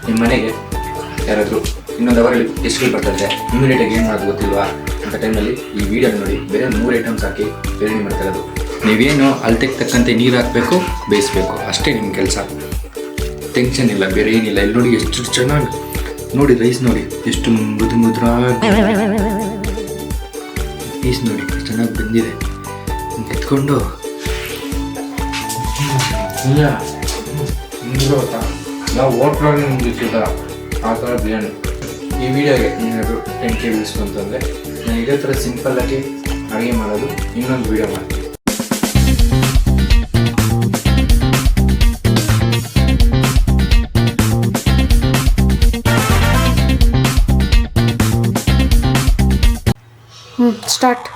ನಿಮ್ಮ ಮನೆಗೆ ಯಾರಾದರೂ ಇನ್ನೊಂದು ಅವರಲ್ಲಿ ಎಷ್ಟು ಬರ್ತಾರೆ ಇಮ್ಯುನಿಟಿಗೆ ಏನು ಮಾಡೋದು ಗೊತ್ತಿಲ್ವಾ ಅಂತ ಟೈಮಲ್ಲಿ ಈ ವಿಡಿಯೋ ನೋಡಿ. ಬೇರೆ 3 ಐಟಮ್ಸ್ ಹಾಕಿ ಬಿರಿಯಾನಿ ಮಾಡ್ತಾ ಇರೋದು. ನೀವೇನು ಅಳತೆಗೆ ತಕ್ಕಂತೆ ನೀರು ಹಾಕಬೇಕು, ಬೇಯಿಸ್ಬೇಕು, ಅಷ್ಟೇ ನಿಮ್ಮ ಕೆಲಸ. ಟೆನ್ಷನ್ ಇಲ್ಲ, ಬೇರೆ ಏನಿಲ್ಲ. ಇಲ್ಲಿ ನೋಡಿ ಎಷ್ಟು ಚೆನ್ನಾಗಿ ನೋಡಿ ರೈಸ್ ನೋಡಿ ಎಷ್ಟು ಮುದ್ರಾಗಿ ಪೀಸ್ ನೋಡಿ ಎಷ್ಟು ಚೆನ್ನಾಗಿ ಬಂದಿದೆ. ಎತ್ಕೊಂಡು ನಾವು ಹೋಟ್ಲಲ್ಲಿ ಮುಗಿಸಿದ ಆ ಥರ ಬಿರಿಯಾನಿ. ಈ ವಿಡಿಯೋಗೆ ಏನಾದರೂ 10K ವ್ಯೂಸ್ ಅಂತಂದರೆ ನಾನು ಇದೇ ಥರ ಸಿಂಪಲ್ಲಾಗಿ ಅಡುಗೆ ಮಾಡೋದು ಇನ್ನೊಂದು ವಿಡಿಯೋ ಮಾಡ್ತೀನಿ. Start.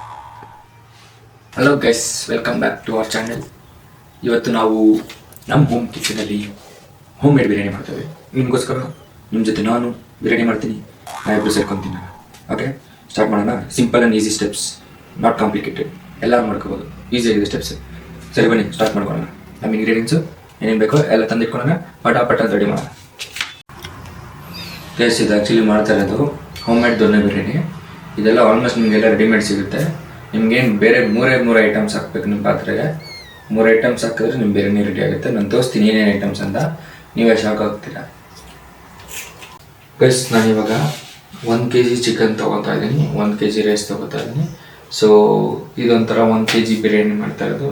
Hello guys, welcome back to our channel. ಇವತ್ತು ನಾವು ನಮ್ಮ ಹೋಮ್ ಕಿಚನಲ್ಲಿ ಹೋಮ್ ಮೇಡ್ ಬಿರಿಯಾನಿ ಮಾಡ್ತೇವೆ. ನಿಮಗೋಸ್ಕರ ನಿಮ್ಮ ಜೊತೆ ನಾನು ಬಿರಿಯಾನಿ ಮಾಡ್ತೀನಿ, ನಾವಿಬ್ಬರು ಸೇರ್ಕೊತೀನಿ. ಓಕೆ, ಸ್ಟಾರ್ಟ್ ಮಾಡೋಣ. Simple and easy steps, not complicated, ಎಲ್ಲರೂ ಮಾಡ್ಕೋಬೋದು, ಈಸಿಯಾಗಿದೆ ಸ್ಟೆಪ್ಸ್. ಸರಿ ಬನ್ನಿ ಸ್ಟಾರ್ಟ್ ಮಾಡ್ಕೊಳ್ಳೋಣ. ನಮ್ಮ ಇಂಗ್ರೀಡಿಯೆಂಟ್ಸು ಏನೇನು ಬೇಕೋ ಎಲ್ಲ ತಂದಿಟ್ಕೊಳ್ಳೋಣ, ಪಟ ರೆಡಿ ಮಾಡೋಣ. ಗೈಸ್, ಇದು ಆ್ಯಕ್ಚುಲಿ ಮಾಡ್ತಾ ಇರೋದು ಹೋಮ್ ಮೇಡ್ ದೊನ್ನೆ ಬಿರಿಯಾನಿ. ಇದೆಲ್ಲ ಆಲ್ಮೋಸ್ಟ್ ನಿಮಗೆಲ್ಲ ರೆಡಿಮೇಡ್ ಸಿಗುತ್ತೆ. ನಿಮ್ಗೇನು ಬೇರೆ ಮೂರೇ ಐಟಮ್ಸ್ ಹಾಕ್ಬೇಕು ನಿಮ್ಮ ಪಾತ್ರೆಗೆ. 3 ಐಟಮ್ಸ್ ಹಾಕಿದ್ರೆ ನಿಮ್ಮ ಬಿರಿಯಾನಿ ರೆಡಿ ಆಗುತ್ತೆ. ನಾನು ತೋರಿಸ್ತೀನಿ ಏನೇನು ಐಟಮ್ಸ್ ಅಂತ, ನೀವೇ ಶಾಕ್ ಆಗ್ತೀರಾ. ಗೈಸ್, ನಾನಿವಾಗ 1 kg ಚಿಕನ್ ತೊಗೊತಾ ಇದ್ದೀನಿ, 1 kg ರೈಸ್ ತೊಗೋತಾ ಇದ್ದೀನಿ. ಸೊ ಇದೊಂಥರ 1 kg ಬಿರಿಯಾನಿ ಮಾಡ್ತಾ ಇರೋದು.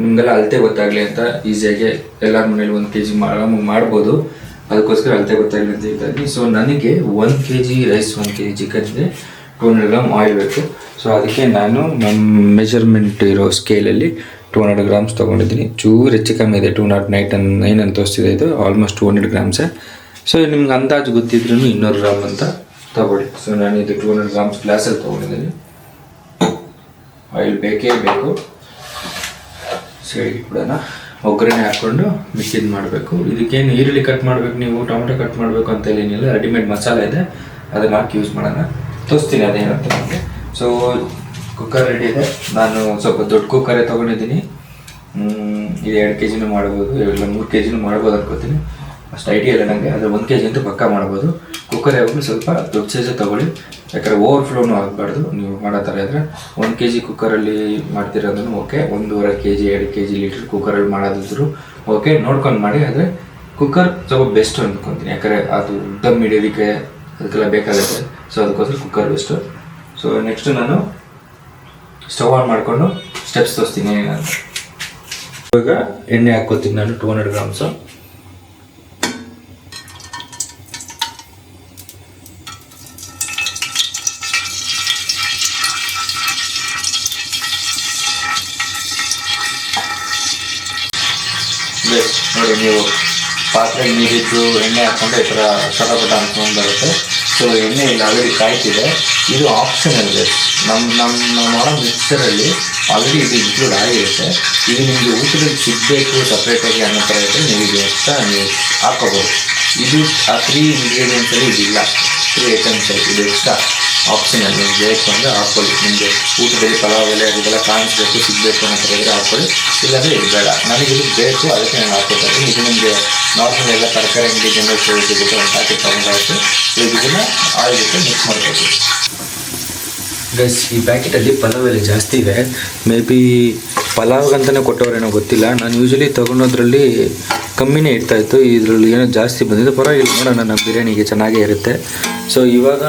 ನಿಮಗೆಲ್ಲ ಅಳತೆ ಗೊತ್ತಾಗಲಿ ಅಂತ ಈಸಿಯಾಗಿ ಎಲ್ಲರ ಮನೇಲಿ 1 kg ಮಾಡ್ಬೋದು, ಅದಕ್ಕೋಸ್ಕರ ಅಳತೆ ಗೊತ್ತಾಗಲಿ ಅಂತ ಹೇಳ್ತಾ ಇದ್ದೀನಿ. ಸೊ ನನಗೆ 1 kg ರೈಸ್, 1 kg ಚಿಕನ್ಗೆ 200 ಗ್ರಾಮ್ ಆಯಿಲ್ ಬೇಕು. ಸೊ ಅದಕ್ಕೆ ನಾನು ನಮ್ಮ ಮೆಜರ್ಮೆಂಟ್ ಇರೋ ಸ್ಕೇಲಲ್ಲಿ 200 ಗ್ರಾಮ್ಸ್ ತೊಗೊಂಡಿದ್ದೀನಿ. ಚೂರು ಹೆಚ್ಚು ಕಮ್ಮಿ ಇದೆ, 209 ಅಂತ ತೋರಿಸ್ತಿದೆ. ಇದು ಆಲ್ಮೋಸ್ಟ್ 200 ಗ್ರಾಮ್ಸೇ. ಸೊ ನಿಮ್ಗೆ ಅಂದಾಜು ಗೊತ್ತಿದ್ರೂ 200 ಗ್ರಾಮ್ ಅಂತ ತೊಗೊಳ್ಳಿ. ಸೊ ನಾನು ಇದು 200 ಗ್ರಾಮ್ಸ್ ಗ್ಲಾಸಲ್ಲಿ ತೊಗೊಂಡಿದ್ದೀನಿ. ಆಯಿಲ್ ಬೇಕೇ ಬೇಕು. ಸರಿ ಬಿಡೋಣ. ಒಗ್ಗರಣೆ ಹಾಕ್ಕೊಂಡು ಮಿಕ್ಕಿದ್ದು ಮಾಡಬೇಕು. ಇದಕ್ಕೇನು ಈರುಳ್ಳಿ ಕಟ್ ಮಾಡಬೇಕು, ನೀವು ಟೊಮೆಟೊ ಕಟ್ ಮಾಡಬೇಕು ಅಂತ ಏನಿಲ್ಲ, ರೆಡಿಮೇಡ್ ಮಸಾಲೆ ಇದೆ, ಅದನ್ನು ಹಾಕಿ ಯೂಸ್ ಮಾಡೋಣ. ತೋರಿಸ್ತೀನಿ ಅದೇನಂತ ನನಗೆ. ಸೊ ಕುಕ್ಕರ್ ರೆಡಿ ಇದೆ. ನಾನು ಸ್ವಲ್ಪ ದೊಡ್ಡ ಕುಕ್ಕರೇ ತೊಗೊಂಡಿದ್ದೀನಿ. ಇದು 2 kgನೂ ಮಾಡ್ಬೋದು, ಇಲ್ಲ 3 kgನೂ ಮಾಡ್ಬೋದು ಅನ್ಕೋತೀನಿ. ಅಷ್ಟು ಐಡಿಯಾ ಇಲ್ಲ ನನಗೆ, ಆದರೆ 1 kg ಅಂತೂ ಪಕ್ಕ ಮಾಡ್ಬೋದು. ಕುಕ್ಕರ್ ಯಾವಾಗಲೂ ಸ್ವಲ್ಪ ದೊಡ್ಡ ಸೈಜೇ ತೊಗೊಳ್ಳಿ, ಯಾಕಂದರೆ ಓವರ್ಫ್ಲೋನು ಆಗಬಾರ್ದು ನೀವು ಮಾಡೋ ಥರ ಇದ್ದರೆ. 1 kg ಕುಕ್ಕರಲ್ಲಿ ಮಾಡ್ತಿರೋದನ್ನು ಓಕೆ, 1.5 kg 2 kg ಲೀಟ್ರ್ ಕುಕ್ಕರಲ್ಲಿ ಮಾಡೋದಿದ್ರು ಓಕೆ, ನೋಡ್ಕೊಂಡು ಮಾಡಿ. ಆದರೆ ಕುಕ್ಕರ್ ಸ್ವಲ್ಪ ಬೆಸ್ಟ್ ಅಂದ್ಕೊತೀನಿ, ಯಾಕಂದರೆ ಅದು ದಮ್ ಹಿಡಿಯೋದಕ್ಕೆ ಅದಕ್ಕೆಲ್ಲ ಬೇಕಾಗುತ್ತೆ. ಸೊ ಅದಕ್ಕೋಸ್ಕರ ಕುಕ್ಕರ್ ಬೆಸ್ಟು. ಸೊ ನೆಕ್ಸ್ಟು ನಾನು ಸ್ಟವ್ ಆನ್ ಮಾಡಿಕೊಂಡು ಸ್ಟೆಪ್ಸ್ ತೋರಿಸ್ತೀನಿ ಏನೇನಂತ. ಇವಾಗ ಎಣ್ಣೆ ಹಾಕ್ಕೋತೀನಿ ನಾನು 200 ಗ್ರಾಮ್ಸು. ನೋಡಿ, ನೀವು ಪಾತ್ರೆಗೆ ನೀರಿಟ್ಟು ಎಣ್ಣೆ ಹಾಕ್ಕೊಂಡು ಈ ಥರ ಸಟಪಟ ಅಂದ್ಕೊಂಡು ಬರುತ್ತೆ. ಸೊ ಎಣ್ಣೆ ಇಲ್ಲಿ ಆಲ್ರೆಡಿ ಕಾಯ್ತಿದೆ. ಇದು ಆಪ್ಷನಲ್ ಇದೆ. ನಮ್ಮ ಮಾಡೋ ಮಿಕ್ಸರಲ್ಲಿ ಆಲ್ರೆಡಿ ಇದು ಇನ್ಕ್ಲೂಡ್ ಆಗಿರುತ್ತೆ. ಇದು ನಿಮಗೆ ಊಟದಲ್ಲಿ ಸಿಗಬೇಕು ಸಪ್ರೇಟಾಗಿ ಅನ್ನೋ ಥರ ಇದ್ದರೆ ನೀವು ಇದು ಎಕ್ಸ್ಟ್ರಾ ನೀವು ಹಾಕ್ಕೋಬೋದು. ಇದು ಆ 3 ಇಂಗ್ರೀಡಿಯೆಂಟ್ಸಲ್ಲಿ ಇದಿಲ್ಲ, 3 ಐಟಮ್ಸಲ್ಲಿ ಇದು ಎಕ್ಸ್ಟ್ರಾ ಆಪ್ಷನಲ್. ನಿಮ್ಗೆ ಬೇಕು ಅಂದರೆ ಹಾಕ್ಕೊಳ್ಳಿ. ನಿಮಗೆ ಊಟದಲ್ಲಿ ಪಲಾವ್ ಎಲೆ ಅದೆಲ್ಲ ಕಾಣಿಸ್ಬೇಕು, ಸಿಗಬೇಕು ಅನ್ನೋ ಥರ ಇದ್ದರೆ ಹಾಕ್ಕೊಳ್ಳಿ, ಇಲ್ಲಾಂದರೆ ಇದು ಬೇಡ. ನನಗಿದು ಬೇಕು, ಅದಕ್ಕೆ ನಾನು ಹಾಕ್ಕೊತಾ ಇದ್ದೀನಿ. ಇದು ನಿಮಗೆ ನಾರ್ಮಲ್ ಎಲ್ಲ ತರಕಾರಿ ಅಂಗಡಿ ಜನರಲ್ ಸ್ಟೋರ್ ಸಿಗುತ್ತೆ, ಒಂದು ಪ್ಯಾಕೆಟ್ ತೊಗೊಂಡಾಯ್ತು. ಸೊ ಇದನ್ನು ಆಯಿಲ್ ಜೊತೆ ಮಿಕ್ಸ್ ಮಾಡ್ಬೇಕು. ಗೈಸ್, ಈ ಪ್ಯಾಕೆಟಲ್ಲಿ ಪಲಾವ್ ಎಲೆ ಜಾಸ್ತಿ ಇದೆ. ಮೇ ಬಿ ಪಲಾವ್ಗಂತಲೇ ಕೊಟ್ಟವ್ರೇನೋ ಗೊತ್ತಿಲ್ಲ. ನಾನು ಯೂಶ್ವಲಿ ತೊಗೊಳೋದ್ರಲ್ಲಿ ಕಮ್ಮಿನೇ ಇರ್ತಾಯಿತ್ತು, ಇದರಲ್ಲಿ ಏನೋ ಜಾಸ್ತಿ ಬಂದಿದೆ. ಪರವಾಗಿಲ್ಲ, ನೋಡೋಣ, ನಮ್ಮ ಬಿರಿಯಾನಿಗೆ ಚೆನ್ನಾಗೇ ಇರುತ್ತೆ. ಸೊ ಇವಾಗ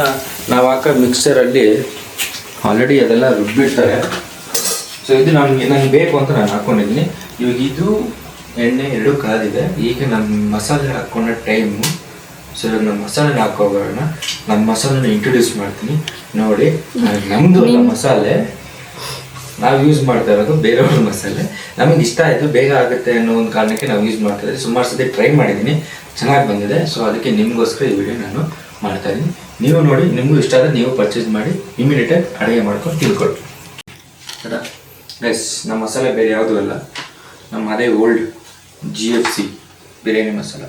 ನಾವು ಹಾಕೋ ಮಿಕ್ಸರಲ್ಲಿ ಆಲ್ರೆಡಿ ಅದೆಲ್ಲ ರುಬ್ಬಿಡ್ತಾರೆ. ಸೊ ಇದು ನನಗೆ ಬೇಕು ಅಂತ ನಾನು ಹಾಕ್ಕೊಂಡಿದ್ದೀನಿ. ಇವಾಗ ಇದು ಎಣ್ಣೆ 2 ಕಾದಿದೆ. ಈಗ ನಮ್ಮ ಮಸಾಲೆ ಹಾಕ್ಕೊಂಡ ಟೈಮು. ಸೊ ಇವಾಗ ನಮ್ಮ ಮಸಾಲೆನ ಹಾಕೋಗೋಣ. ನಮ್ಮ ಮಸಾಲೆನ ಇಂಟ್ರೊಡ್ಯೂಸ್ ಮಾಡ್ತೀನಿ ನೋಡಿ. ನಮ್ಮದು ಮಸಾಲೆ ನಾವು ಯೂಸ್ ಮಾಡ್ತಾ ಇರೋದು ಬೇರೆಯವ್ರ ಮಸಾಲೆ. ನಮಗೆ ಇಷ್ಟ ಆಯಿತು, ಬೇಗ ಆಗುತ್ತೆ ಅನ್ನೋ ಒಂದು ಕಾರಣಕ್ಕೆ ನಾವು ಯೂಸ್ ಮಾಡ್ತಾ ಇದ್ದೀವಿ. ಸುಮಾರು ಸತಿ ಟ್ರೈ ಮಾಡಿದ್ದೀನಿ, ಚೆನ್ನಾಗಿ ಬಂದಿದೆ. ಸೊ ಅದಕ್ಕೆ ನಿಮಗೋಸ್ಕರ ಈ ವಿಡಿಯೋ ನಾನು ಮಾಡ್ತಾಯಿದ್ದೀನಿ. ನೀವು ನೋಡಿ, ನಿಮಗೂ ಇಷ್ಟ ಆದರೆ ನೀವು ಪರ್ಚೇಸ್ ಮಾಡಿ ಇಮಿಡಿಯೇಟಾಗಿ ಅಡುಗೆ ಮಾಡ್ಕೊಂಡು ತಿಳ್ಕೊಳ್ಳಿ. ಗೈಸ್, ನಮ್ಮ ಮಸಾಲೆ ಬೇರೆ ಯಾವುದೂ ಅಲ್ಲ, ನಮ್ಮ ಅದೇ old GFC biryani masala.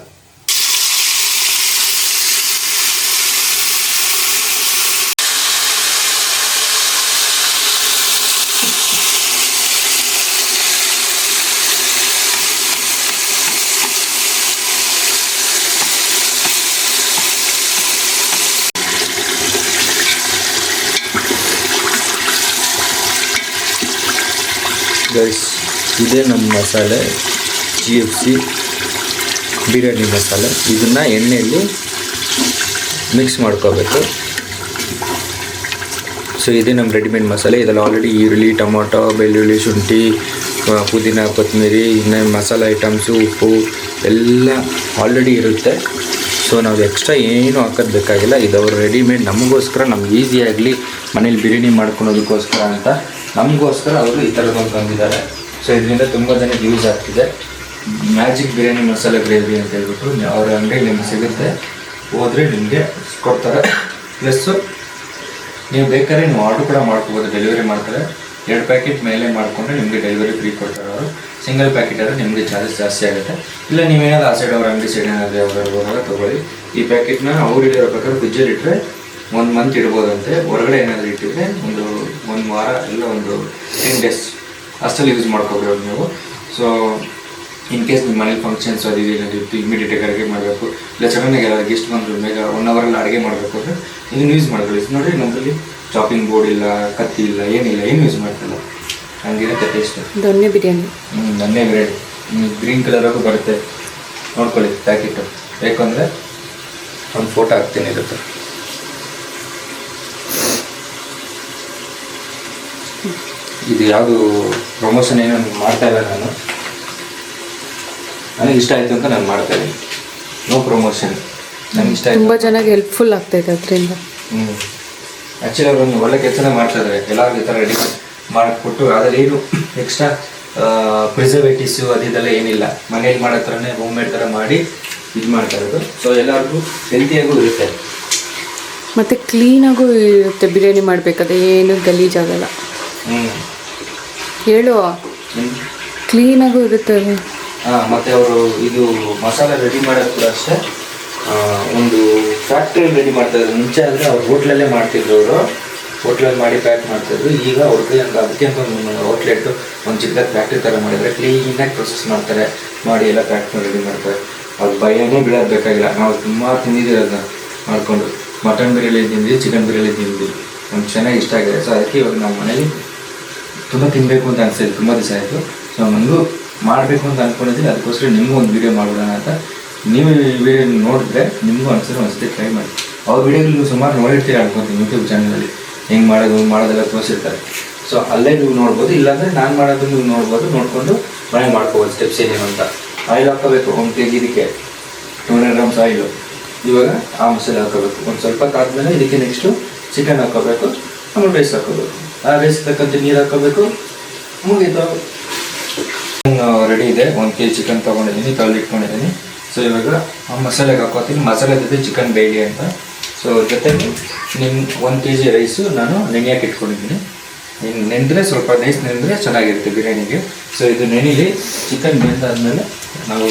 Guys, ಇದೇ ನಮ್ಮ ಮಸಾಲೆ GFC ಬಿರಿಯಾನಿ ಮಸಾಲೆ. ಇದನ್ನು ಎಣ್ಣೆಯಲ್ಲಿ ಮಿಕ್ಸ್ ಮಾಡ್ಕೋಬೇಕು. ಸೊ ಇದೇ ನಮ್ಮ ರೆಡಿಮೇಡ್ ಮಸಾಲೆ. ಇದರಲ್ಲಿ ಆಲ್ರೆಡಿ ಈರುಳ್ಳಿ, ಟೊಮೊಟೊ, ಬೆಳ್ಳುಳ್ಳಿ, ಶುಂಠಿ, ಪುದೀನ, ಕೊತ್ತಂಬರಿ, ಇನ್ನು ಮಸಾಲೆ ಐಟಮ್ಸು, ಉಪ್ಪು ಎಲ್ಲ ಆಲ್ರೆಡಿ ಇರುತ್ತೆ. ಸೊ ನಾವು ಎಕ್ಸ್ಟ್ರಾ ಏನೂ ಹಾಕೋದು ಬೇಕಾಗಿಲ್ಲ. ಇದು ಅವರು ರೆಡಿಮೇಡ್ ನಮಗೋಸ್ಕರ, ನಮ್ಗೆ ಈಸಿ ಆಗಲಿ ಮನೇಲಿ ಬಿರಿಯಾನಿ ಮಾಡ್ಕೊಳೋದಕ್ಕೋಸ್ಕರ ಅಂತ ನಮಗೋಸ್ಕರ ಅವರು ಈ ಥರದೊಂದು ತಂದಿದ್ದಾರೆ. ಸೊ ಇದರಿಂದ ತುಂಬ ಜನಕ್ಕೆ ಯೂಸ್ ಆಗ್ತಿದೆ. ಮ್ಯಾಜಿಕ್ ಬಿರಿಯಾನಿ ಮಸಾಲೆ ಗ್ರೇವಿ ಅಂತ ಹೇಳ್ಬಿಟ್ಟು ಅವ್ರ ಅಂಗಡಿಗೆ ನಿಮ್ಗೆ ಸಿಗುತ್ತೆ. ಹೋದರೆ ನಿಮಗೆ ಕೊಡ್ತಾರೆ. ಪ್ಲಸ್ಸು ನೀವು ಬೇಕಾದ್ರೆ ನೀವು ಆರ್ಡ್ರ್ ಕೂಡ ಮಾಡ್ಕೋಬೋದು. ಡೆಲಿವರಿ ಮಾಡ್ತಾರೆ. 2 ಪ್ಯಾಕೆಟ್ ಮೇಲೆ ಮಾಡಿಕೊಂಡ್ರೆ ನಿಮಗೆ ಡೆಲಿವರಿ ಫ್ರೀ ಕೊಡ್ತಾರೆ ಅವರು. ಸಿಂಗಲ್ ಪ್ಯಾಕೆಟ್ ಆದರೆ ನಿಮಗೆ ಚಾರ್ಜಸ್ ಜಾಸ್ತಿ ಆಗುತ್ತೆ. ಇಲ್ಲ ನೀವೇನಾದ್ರು ಆ ಸೈಡ್ ಅವ್ರ ಅಂಗಡಿ ಸೈಡ್ ಏನಾದರೂ ಯಾವ್ದಾದ್ರು ಹೋದಾಗ ತೊಗೊಳ್ಳಿ. ಈ ಪ್ಯಾಕೆಟ್ನ ಅವ್ರು ಇರೋ ಪ್ರಕಾರ ಫ್ರಿಜ್ಜಲ್ಲಿ ಇಟ್ಟರೆ 1 ಮಂತ್ ಇಡ್ಬೋದಂತೆ. ಹೊರಗಡೆ ಏನಾದರೂ ಇಟ್ಟಿದ್ರೆ ಒಂದು ವಾರ ಇಲ್ಲ ಒಂದು 10 days ಅಷ್ಟಲ್ಲಿ ಯೂಸ್ ಮಾಡ್ಕೋಬೋದು ನೀವು. ಸೊ ಇನ್ ಕೇಸ್ ನಿಮ್ಮ ಮನೇಲಿ ಫಂಕ್ಷನ್ಸ್ ಅದು ಏನಾದಿತ್ತು, ಇಮಿಡಿಯೇಟಾಗಿ ಅಡುಗೆ ಮಾಡಬೇಕು, ಇಲ್ಲ ಸಡನ್ನಾಗಿ ಎಲ್ಲ ಗೆಸ್ಟ್ ಬಂದರು ಬೇಗ 1 ಅವರಲ್ಲಿ ಅಡುಗೆ ಮಾಡಬೇಕು ಅಂದರೆ ಇದನ್ನು ಯೂಸ್ ಮಾಡ್ಕೊಳ್ಳಿ. ನೋಡಿರಿ ನಮ್ಮಲ್ಲಿ ಚಾಪಿಂಗ್ ಬೋರ್ಡ್ ಇಲ್ಲ, ಕತ್ತಿ ಇಲ್ಲ, ಏನಿಲ್ಲ, ಏನು ಯೂಸ್ ಮಾಡ್ತಿಲ್ಲ. ಹಂಗಿರುತ್ತೆ ಟೇಸ್ಟ್. ದೊಣ್ಣೆ ಬಿರಿಯಾನಿ. ದೊಣ್ಣೆ ಬಿರಿಯಾನಿ ಗ್ರೀನ್ ಕಲರಾಗೂ ಬರುತ್ತೆ. ನೋಡ್ಕೊಳ್ಳಿ ಪ್ಯಾಕೆಟು. ಬೇಕು ಅಂದರೆ ಒಂದು ಫೋಟೋ ಹಾಕ್ತೀನಿ ಇರುತ್ತೆ. ಇದು ಯಾವುದು ಪ್ರಮೋಷನ್ ಏನೋ ಮಾಡ್ತಾ ಇಲ್ಲ ನಾನು. ನನಗೆ ಇಷ್ಟ ಆಯಿತು ಅಂತ ನಾನು ಮಾಡ್ತಾ ಇದ್ದೀನಿ. No promotion. ನನಗೆ ಇಷ್ಟ ಆಯಿತು. ತುಂಬ ಚೆನ್ನಾಗಿ ಹೆಲ್ಪ್ಫುಲ್ ಆಗ್ತಾಯಿದೆ ಅದರಿಂದ. ಆ್ಯಕ್ಚುಲಿ ಅವರು ಒಂದು ಒಳ್ಳೆ ಕೆಲಸನೇ ಮಾಡ್ತಾ ಇದ್ದಾರೆ. ಎಲ್ಲರಿಗೂ ಈ ಥರ ರೆಡಿ ಮಾಡಿಕೊಟ್ಟು ಅದರಲ್ಲಿ ಏನು ಎಕ್ಸ್ಟ್ರಾ ಪ್ರಿಸರ್ವೇಟಿವ್ಸು ಅದೆಲ್ಲ ಏನಿಲ್ಲ. ಮನೇಲಿ ಮಾಡೋ ಥರನೇ ಹೋಮ್ ಮೇಡ್ ಥರ ಮಾಡಿ ಇದು ಮಾಡ್ತಾ ಇರೋದು. ಸೊ ಎಲ್ಲರಿಗೂ ಹೆಲ್ತಿಯಾಗೂ ಇರುತ್ತೆ ಮತ್ತು ಕ್ಲೀನಾಗೂ ಇರುತ್ತೆ. ಬಿರಿಯಾನಿ ಮಾಡಬೇಕಾದ್ರೆ ಏನು ಗಲೀಜಾಗಲ್ಲ. ಹೇಳು, ಕ್ಲೀನಾಗೂ ಇರುತ್ತೆ. ಮತ್ತು ಅವರು ಇದು ಮಸಾಲೆ ರೆಡಿ ಮಾಡೋದು ಕೂಡ ಅಷ್ಟೇ ಒಂದು ಫ್ಯಾಕ್ಟ್ರಿಯಲ್ಲಿ ರೆಡಿ ಮಾಡ್ತಾಯಿದ್ರು. ಮುಂಚೆ ಅಂದರೆ ಅವ್ರು ಹೋಟ್ಲಲ್ಲೇ ಮಾಡ್ತಿದ್ರು. ಅವರು ಹೋಟ್ಲಲ್ಲಿ ಮಾಡಿ ಪ್ಯಾಕ್ ಮಾಡ್ತಾಯಿದ್ರು. ಈಗ ಅವ್ರಿಗೆ ಹಂಗೆ ಅದಕ್ಕೆ ಅಂತ ಒಂದು ಹೋಟ್ಲೆಟ್ಟು ಒಂದು ಚಿಕ್ಕದಾಗಿ ಫ್ಯಾಕ್ಟ್ರಿ ಥರ ಮಾಡಿದರೆ ಕ್ಲೀನಾಗಿ ಪ್ರೊಸೆಸ್ ಮಾಡ್ತಾರೆ, ಮಾಡಿ ಎಲ್ಲ ಪ್ಯಾಕ್ ಮಾಡಿ ರೆಡಿ ಮಾಡ್ತಾರೆ. ಅದು ಭಯನೇ ಬೀಳೋದು ಬೇಕಾಗಿಲ್ಲ. ನಾವು ತುಂಬ ತಿಂದಿದ್ದೀವಿ ಅದನ್ನ ಮಾಡಿಕೊಂಡು. ಮಟನ್ ಬಿರಿಯಾನಿ ತಿಂದಿದ್ವಿ, ಚಿಕನ್ ಬಿರಿಯಾನಿ ತಿಂದಿದ್ವಿ. ನಮ್ಗೆ ಚೆನ್ನಾಗಿ ಇಷ್ಟ ಆಗಿದೆ. ಸೊ ಅದಕ್ಕೆ ಇವಾಗ ನಮ್ಮ ಮನೇಲಿ ತುಂಬ ತಿನ್ನಬೇಕು ಅಂತ ಅನಿಸ್ತಿದೆ. ತುಂಬ ದಿವಸ ಆಯಿತು. ಸೊ ನನಗೂ ಮಾಡಬೇಕು ಅಂತ ಅಂದ್ಕೊಂಡಿದ್ದೀನಿ. ಅದಕ್ಕೋಸ್ಕರ ನಿಮಗೂ ಒಂದು ವೀಡಿಯೋ ಮಾಡೋಣ ಅಂತ. ನೀವು ಈ ವಿಡಿಯೋ ನೋಡಿದ್ರೆ ನಿಮಗೂ ಒಂದ್ಸತಿ ಟ್ರೈ ಮಾಡಿ. ಅವ್ರ ವೀಡಿಯೋಗಳು ನೀವು ಸುಮಾರು ನೋಡಿರ್ತೀರಿ ಅನ್ಕೊತೀನಿ. ಯೂಟ್ಯೂಬ್ ಚಾನಲಲ್ಲಿ ಹೆಂಗೆ ಮಾಡೋದೆಲ್ಲ ತೋರಿಸಿರ್ತಾರೆ. ಸೊ ಅಲ್ಲೇ ನೀವು ನೋಡ್ಬೋದು. ಇಲ್ಲಾಂದರೆ ನಾನು ಮಾಡೋದು ನೀವು ನೋಡ್ಬೋದು. ನೋಡಿಕೊಂಡು ಮನೆ ಮಾಡ್ಕೋಬೋದು ಸ್ಟೆಪ್ಸ್ ಏನೇನು ಅಂತ. ಆಯಿಲ್ ಹಾಕೋಬೇಕು 1 kg ಇದಕ್ಕೆ 200 grams ಆಯಿಲು. ಇವಾಗ ಆ ಮಸಾಲೆ ಹಾಕೋಬೇಕು. ಒಂದು ಸ್ವಲ್ಪ ಆದಮೇಲೆ ಇದಕ್ಕೆ ನೆಕ್ಸ್ಟು ಚಿಕನ್ ಹಾಕೋಬೇಕು. ಆಮೇಲೆ ರೈಸ್ ಹಾಕೋಬೇಕು. ಆ ರೈಸ್ ತಕ್ಕಂತೆ ನೀರು ಹಾಕೋಬೇಕು. ಮುಗೀತು. ರೆಡಿ ಇದೆ. 1 kg ಚಿಕನ್ ತೊಗೊಂಡಿದ್ದೀನಿ, ತೊಳೆದಿಟ್ಕೊಂಡಿದ್ದೀನಿ. ಸೊ ಇವಾಗ ಆ ಮಸಾಲೆಗೆ ಹಾಕೋತೀನಿ. ಮಸಾಲೆ ಜೊತೆ ಚಿಕನ್ ಬೇಳೆ ಅಂತ. ಸೊ ಜೊತೆಗೆ ನಿಮ್ಮ 1 kg ರೈಸು ನಾನು ನೆನೆಯಕ್ಕೆ ಇಟ್ಕೊಂಡಿದ್ದೀನಿ. ನೆಂದರೆ ಸ್ವಲ್ಪ ನೈಸ್ ನೆಂದರೆ ಚೆನ್ನಾಗಿರುತ್ತೆ ಬಿರಿಯಾನಿಗೆ. ಸೊ ಇದು ನೆನೆಲಿ ಚಿಕನ್ ಬೆಂದಾದ್ಮೇಲೆ ನಾವು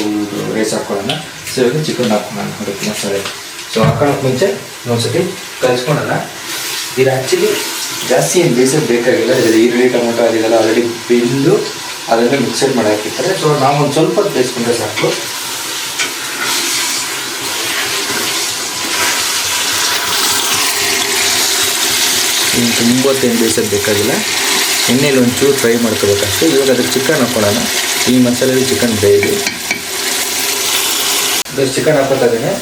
ರೈಸ್ ಹಾಕ್ಕೊಳ್ಳೋಣ. ಸೊ ಇವಾಗ ಚಿಕನ್ ಹಾಕ್ಕೊಳ್ಳೋಣ ಅದಕ್ಕೆ ಮಸಾಲೆ. ಸೊ ಹಾಕೊಳ್ಳೋಕೆ ಮುಂಚೆ ಒಂದ್ಸತಿ ಕಲಿಸ್ಕೊಳ್ಳೋಣ. ಇದು ಆ್ಯಕ್ಚುಲಿ ಜಾಸ್ತಿ ಏನು ಬೇಯಿಸೋದು ಬೇಕಾಗಿಲ್ಲ. ಇದರಲ್ಲಿ ಈರುಳ್ಳಿ, ಟೊಮೊಟೊ ಅದೆಲ್ಲ ಆಲ್ರೆಡಿ ಬೆಂದು ಅದನ್ನು ಮಿಕ್ಸರ್ ಮಾಡಿ ಹಾಕಿರ್ತಾರೆ. ಸೊ ನಾವು ಒಂದು ಸ್ವಲ್ಪ ಬೇಯಿಸ್ಕೊಂಡ್ರೆ ಸಾಕು. ಇನ್ನು ತುಂಬ ಹೊತ್ತೇನು ಬೇಯಿಸೋದು ಬೇಕಾಗಿಲ್ಲ. ಎಣ್ಣೆಯಲ್ಲಿ ಒಂಚೂರು ಫ್ರೈ ಮಾಡ್ಕೋಬೇಕಷ್ಟೇ. ಇವಾಗ ಅದಕ್ಕೆ ಚಿಕನ್ ಹಾಕ್ಕೊಳ್ಳೋಣ. ಈ ಮಸಾಲೆಯಲ್ಲಿ ಚಿಕನ್ ಬೇಯಿದೆ. ಇದು ಚಿಕನ್ ಹಾಕೋತಾ ಇದ್ದೀನಿ.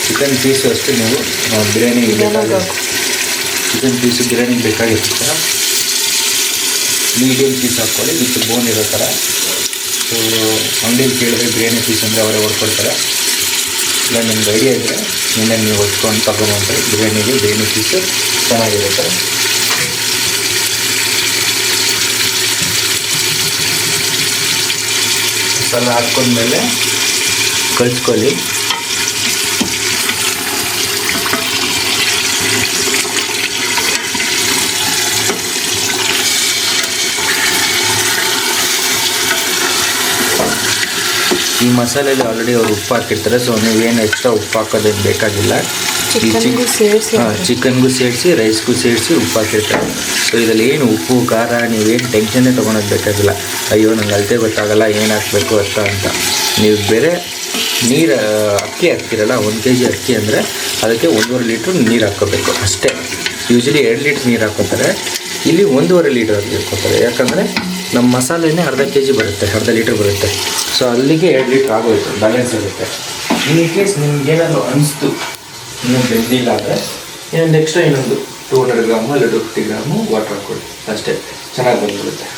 ಚಿಕನ್ ಪೀಸು ಅಷ್ಟೇ ನೀವು ಬಿರಿಯಾನಿಗೆ ಬೇಕಾಗಿರುತ್ತೆ. ಚಿಕನ್ ಪೀಸು ಬಿರಿಯಾನಿಗೆ ಬೇಕಾಗಿರುತ್ತೆ. ಮೀಡಿಯಮ್ ಪೀಸ್ ಹಾಕ್ಕೊಳ್ಳಿ, ವಿತ್ ಬೋನ್ ಇರೋ ಥರ. ಸೊ ಅಂಗಡಿಯಲ್ಲಿ ಕೇಳಿದ್ರೆ ಬಿರಿಯಾನಿ ಪೀಸ್ ಅಂದರೆ ಅವರೇ ಹೊಡ್ಕೊಡ್ತಾರೆ. ಇಲ್ಲ ನಿಮ್ಗೆ ಐಡಿಯಾ ಇದ್ದರೆ ನಿನ್ನೆ ನೀವು ಹೊಡ್ಕೊಂಡು ತಗೊಂಡ್ರೆ ಬಿರಿಯಾನಿ ಪೀಸು ಚೆನ್ನಾಗಿರುತ್ತೆ. ಮಸಾಲ ಹಾಕ್ಕೊಂಡ್ಮೇಲೆ ಕಲಿಸ್ಕೊಳ್ಳಿ. ಈ ಮಸಾಲೆಯಲ್ಲಿ ಆಲ್ರೆಡಿ ಅವ್ರು ಉಪ್ಪು ಹಾಕಿರ್ತಾರೆ, ಸೊ ನೀವೇನು ಎಕ್ಸ್ಟ್ರಾ ಉಪ್ಪು ಹಾಕೋದೇನು ಬೇಕಾಗಿಲ್ಲ. ಈ ಚಿಕನ್ಗೂ ಸೇರಿಸಿ ರೈಸ್ಗೂ ಸೇರಿಸಿ ಉಪ್ಪು ಹಾಕಿರ್ತಾರೆ. ಸೊ ಇದರಲ್ಲಿ ಏನು ಉಪ್ಪು ಖಾರ ನೀವೇನು ಟೆನ್ಷನ್ನೇ ತೊಗೊಳೋದು ಬೇಕಾಗಿಲ್ಲ. ಅಯ್ಯೋ ನಂಗೆ ಅಳತೆ ಗೊತ್ತಾಗಲ್ಲ ಏನು ಹಾಕಬೇಕು ಅಂತ. ನೀವು ಬೇರೆ ನೀರು ಅಕ್ಕಿ ಹಾಕ್ತಿರಲ್ಲ, 1 kg ಅಕ್ಕಿ ಅಂದರೆ ಅದಕ್ಕೆ 1.5 ಲೀಟ್ರ್ ನೀರು ಹಾಕ್ಕೋಬೇಕು ಅಷ್ಟೇ. ಯೂಶ್ವಲಿ 2 ಲೀಟ್ರ್ ನೀರು ಹಾಕ್ಕೋತಾರೆ, ಇಲ್ಲಿ 1.5 ಲೀಟ್ರ್ ಹಾಕ್ಕೋತಾರೆ. ಯಾಕಂದರೆ ನಮ್ಮ ಮಸಾಲೆನೇ ಅರ್ಧ kg ಬರುತ್ತೆ, ಅರ್ಧ ಲೀಟ್ರ್ ಬರುತ್ತೆ. ಸೊ ಅಲ್ಲಿಗೆ 2 ಲೀಟ್ರ್ ಆಗೋಯ್ತು, ಬ್ಯಾಲೆನ್ಸ್ ಆಗುತ್ತೆ. ಇನ್ ಕೇಸ್ ನಿಮ್ಗೇನಾದರೂ ಅನಿಸ್ತು ಇನ್ನೂ ಬೆಂದಿಲ್ಲ ಅಂದರೆ ಇನ್ನೊಂದು ಎಕ್ಸ್ಟ್ರಾ ಇನ್ನೊಂದು 200 ಗ್ರಾಮು ಇಲ್ಲ 250 ಗ್ರಾಮು ವಾಟರ್ ಹಾಕ್ಕೊಳ್ಳಿ ಅಷ್ಟೇ, ಚೆನ್ನಾಗಿ ಬಂದ್ಬಿಡುತ್ತೆ.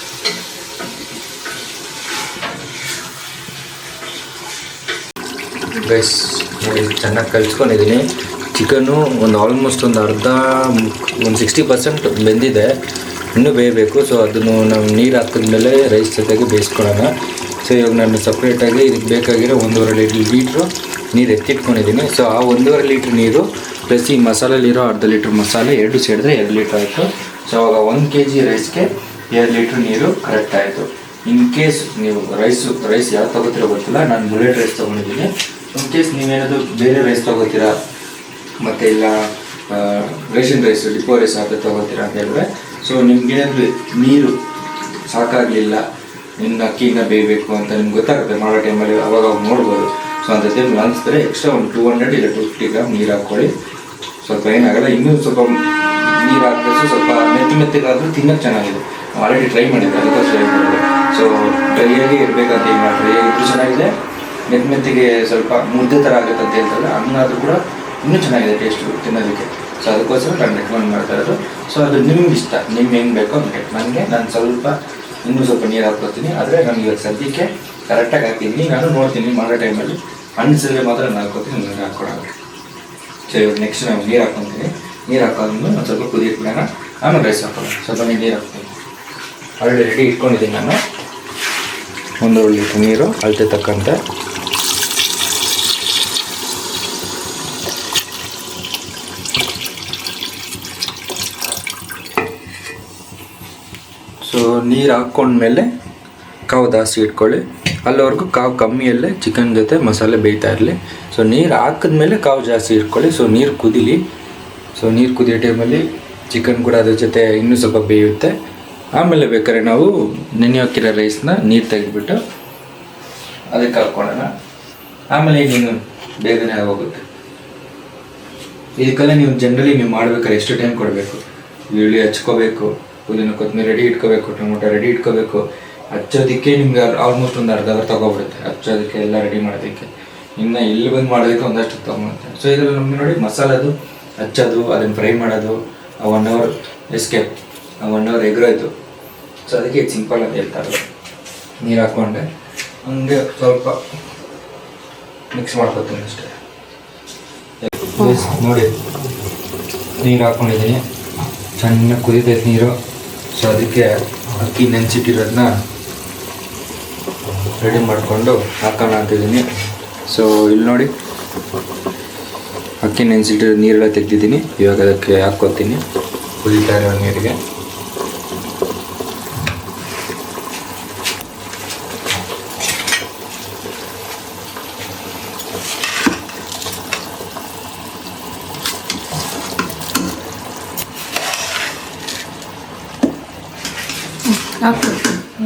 ಗೈಸ್ ನೋಡಿ ಚೆನ್ನಾಗಿ ಕಲಿಸ್ಕೊಂಡಿದ್ದೀನಿ. ಚಿಕನ್ನು ಒಂದು ಆಲ್ಮೋಸ್ಟ್ ಒಂದು 60% ಬೆಂದಿದೆ, ಇನ್ನೂ ಬೇಯಬೇಕು. ಸೊ ಅದನ್ನು ನಾವು ನೀರು ಹಾಕಿದ್ಮೇಲೆ ರೈಸ್ ಜೊತೆಗೆ ಬೇಯಿಸ್ಕೊಳ್ಳೋಣ. ಸೊ ಇವಾಗ ನಾನು ಸಪ್ರೇಟಾಗಿ ಇದಕ್ಕೆ ಬೇಕಾಗಿರೋ 1.5 ಲೀಟ್ರು ನೀರು ಎತ್ತಿಟ್ಕೊಂಡಿದ್ದೀನಿ. ಸೊ ಆ 1.5 ಲೀಟ್ರ್ ನೀರು ಪ್ಲಸ್ ಈ ಮಸಾಲೆಲಿರೋ ಅರ್ಧ ಲೀಟ್ರ್ ಮಸಾಲೆ ಎರಡು ಸೇರಿದ್ರೆ 2 ಲೀಟ್ರ್ ಆಯಿತು. ಸೊ ಆವಾಗ 1 kg ರೈಸ್ಗೆ 2 ಲೀಟ್ರ್ ನೀರು ಕರೆಕ್ಟ್ ಆಯಿತು. ಇನ್ ಕೇಸ್ ನೀವು ರೈಸ್ ಯಾವ್ದು ತೊಗೋತೀರೋ ಗೊತ್ತಿಲ್ಲ, ನಾನು ಬುಲೆಟ್ ರೈಸ್ ತೊಗೊಂಡಿದ್ದೀನಿ. ಇನ್ ಕೇಸ್ ನೀವೇನಾದರೂ ಬೇರೆ ರೈಸ್ ತೊಗೋತೀರಾ ಮತ್ತು ಇಲ್ಲ ರೇಷನ್ ರೈಸ್ ಡಿಪೋ ರೈಸ್ ಆ ಥರ ತೊಗೋತೀರಾ ಅಂತ ಹೇಳಿದ್ರೆ, ಸೊ ನಿಮ್ಗೇನಾದರೂ ನೀರು ಸಾಕಾಗಲಿಲ್ಲ, ಇನ್ನು ಅಕ್ಕಿನ ಬೇಯಬೇಕು ಅಂತ ನಿಮ್ಗೆ ಗೊತ್ತಾಗುತ್ತೆ ಮಾಡೋ ಟೈಮಲ್ಲಿ, ಅವಾಗ ನೋಡ್ಬೋದು. ಸೊ ಅಂತ ಟೈಮಲ್ಲಿ ಅನಿಸಿದ್ರೆ ಎಕ್ಸ್ಟ್ರಾ ಒಂದು 200 ಇಲ್ಲ 250 ಗ್ರಾಮ್ ನೀರು ಹಾಕ್ಕೊಳ್ಳಿ. ಸ್ವಲ್ಪ ಏನಾಗಲ್ಲ. ಇನ್ನೂ ಸ್ವಲ್ಪ ನೀರು ಹಾಕಿದ್ರೆ ಸ್ವಲ್ಪ ಮೆತ್ತಗಾದರೂ ತಿನ್ನೋಕ್ಕೆ ಚೆನ್ನಾಗಿದೆ. ಆಲ್ರೆಡಿ ಟ್ರೈ ಮಾಡಿದ್ದೆ, ಅದಕ್ಕೋಸ್ಕರ ಹೇಳಿದೆ. ಸೊ ಡ್ರೈಯಾಗಿ ಇರಬೇಕಂತ ಏನು ಮಾಡಿ, ಡ್ರೈಯಾಗಿ ಇದ್ರೂ ಚೆನ್ನಾಗಿದೆ, ಮೆತ್ತಿಗೆ ಸ್ವಲ್ಪ ಮುದ್ದೆ ಥರ ಆಗುತ್ತೆ ಅಂತ ಹೇಳ್ತಾರೆ, ಹಂಗಾದ್ರೂ ಕೂಡ ಇನ್ನೂ ಚೆನ್ನಾಗಿದೆ ಟೇಸ್ಟು ತಿನ್ನೋದಕ್ಕೆ. ಸೊ ಅದಕ್ಕೋಸ್ಕರ ನಾನು ರೆಕಮೆಂಡ್ ಮಾಡ್ತಾ ಇರೋದು. ಸೊ ಅದು ನಿಮ್ಗೆ ಇಷ್ಟ, ನಿಮ್ಗೆ ಹೆಂಗೆ ಬೇಕೋ ಹಂಗೆ. ನಾನು ಸ್ವಲ್ಪ ಇನ್ನೂ ಸ್ವಲ್ಪ ನೀರು ಹಾಕ್ಕೊತೀನಿ, ಆದರೆ ನಾನು ಇವಾಗ ಸದ್ಯಕ್ಕೆ ಕರೆಕ್ಟಾಗಿ ಹಾಕಿದ್ದೀನಿ. ನಾನು ನೋಡ್ತೀನಿ ಮಾಡೋ ಟೈಮಲ್ಲಿ ಅನಿಸಿದ್ರೆ ಮಾತ್ರ ನಾನು ಹಾಕ್ಕೊತೀನಿ, ನೀರು ಹಾಕ್ಕೊಡೋದು. ಸೊ ಇವಾಗ ನೆಕ್ಸ್ಟ್ ನಾವು ನೀರು ಹಾಕ್ಕೊತೀನಿ. ನೀರು ಹಾಕೋದ್ಮೇಲೆ ಒಂದು ಸ್ವಲ್ಪ ಕುದಿಯಕ್ಬಿಡೋಣ, ಆಮೇಲೆ ರೈಸ್ ಹಾಕೋಣ. ಸ್ವಲ್ಪ ನೀರು ಹಾಕ್ತೀನಿ. ಆಲ್ರೆಡಿ ರೆಡಿ ಇಟ್ಕೊಂಡಿದ್ದೀನಿ ನಾನು 1.5 ಲೀಟ್ರ್ ನೀರು ಅಳತೆ ತಕ್ಕಂತೆ. ಸೊ ನೀರು ಹಾಕ್ಕೊಂಡ್ಮೇಲೆ ಕಾವು ಜಾಸ್ತಿ ಇಟ್ಕೊಳ್ಳಿ, ಅಲ್ಲಿವರೆಗೂ ಕಾವು ಕಮ್ಮಿಯಲ್ಲೇ ಚಿಕನ್ ಜೊತೆ ಮಸಾಲೆ ಬೇಯ್ತಾ ಇರಲಿ. ಸೊ ನೀರು ಹಾಕಿದ್ಮೇಲೆ ಕಾವು ಜಾಸ್ತಿ ಇಟ್ಕೊಳ್ಳಿ. ಸೊ ನೀರು ಕುದೀಲಿ. ಸೊ ನೀರು ಕುದಿಯೋ ಟೈಮಲ್ಲಿ ಚಿಕನ್ ಕೂಡ ಅದ್ರ ಜೊತೆ ಇನ್ನೂ ಸ್ವಲ್ಪ ಬೇಯುತ್ತೆ. ಆಮೇಲೆ ಬೇಕಾದ್ರೆ ನಾವು ನೆನೆ ಹಾಕಿರೋ ರೈಸ್ನ ನೀರು ತೆಗೆದುಬಿಟ್ಟು ಅದಕ್ಕೆ ಹಾಕ್ಕೊಳ್ಳೋಣ. ಆಮೇಲೆ ನೀನು ಬೇಗನೆ ಆಗೋಗುತ್ತೆ. ಇದಕ್ಕೆಲ್ಲ ನೀವು ಜನರಲಿ ನೀವು ಮಾಡ್ಬೇಕಾದ್ರೆ ಎಷ್ಟು ಟೈಮ್ ಕೊಡಬೇಕು, ಈರುಳ್ಳಿ ಹಚ್ಕೋಬೇಕು, ಪುದೀನ ಕೊತ್ತಂಬರಿ ರೆಡಿ ಇಟ್ಕೋಬೇಕು, ಟೊಮೊಟೊ ರೆಡಿ ಇಟ್ಕೋಬೇಕು. ಹಚ್ಚೋದಕ್ಕೆ ನಿಮ್ಗೆ ಆಲ್ಮೋಸ್ಟ್ ಒಂದು ಅರ್ಧ ಅವರ್ ತೊಗೊಬಿಡುತ್ತೆ ಹಚ್ಚೋದಕ್ಕೆ, ಎಲ್ಲ ರೆಡಿ ಮಾಡೋದಕ್ಕೆ. ಇನ್ನು ಇಲ್ಲಿ ಬಂದು ಮಾಡೋದಕ್ಕೆ ಒಂದಷ್ಟು ತೊಗೊಳುತ್ತೆ. ಸೊ ಇದರಲ್ಲಿ ನಮಗೆ ನೋಡಿ ಮಸಾಲದು ಹಚ್ಚೋದು, ಅದನ್ನು ಫ್ರೈ ಮಾಡೋದು, 1 ಅವರ್ ಎಸ್ಕೇಪ್, 1 ಅವರ್ ಎಗ್ರೋಯ್ತು. ಸೊ ಅದಕ್ಕೆ ಇದು ಸಿಂಪಲ್ ಅಂತ ಹೇಳ್ತಾರೆ. ನೀರು ಹಾಕ್ಕೊಂಡೆ ಹಂಗೆ ಸ್ವಲ್ಪ ಮಿಕ್ಸ್ ಮಾಡ್ಕೊತೀನಿ ಅಷ್ಟೇ. ನೋಡಿ ನೀರು ಹಾಕ್ಕೊಂಡಿದ್ದೀನಿ, ಚೆನ್ನಾಗಿ ಕುದಿತೈತೆ ನೀರು. ಸೊ ಅದಕ್ಕೆ ಅಕ್ಕಿ ನೆನೆಸಿಟ್ಟಿರೋದನ್ನ ರೆಡಿ ಮಾಡಿಕೊಂಡು ಹಾಕೋಣ ಅಂತಿದ್ದೀನಿ. ಸೊ ಇಲ್ಲಿ ನೋಡಿ ಅಕ್ಕಿ ನೆನೆಸಿಟ್ಟಿರೋ ನೀರೆಲ್ಲ ತೆಗೆದಿದ್ದೀನಿ. ಇವಾಗ ಅದಕ್ಕೆ ಹಾಕ್ಕೋತೀನಿ ಕುದೀತಾ ಇರೋ ನೀರಿಗೆ.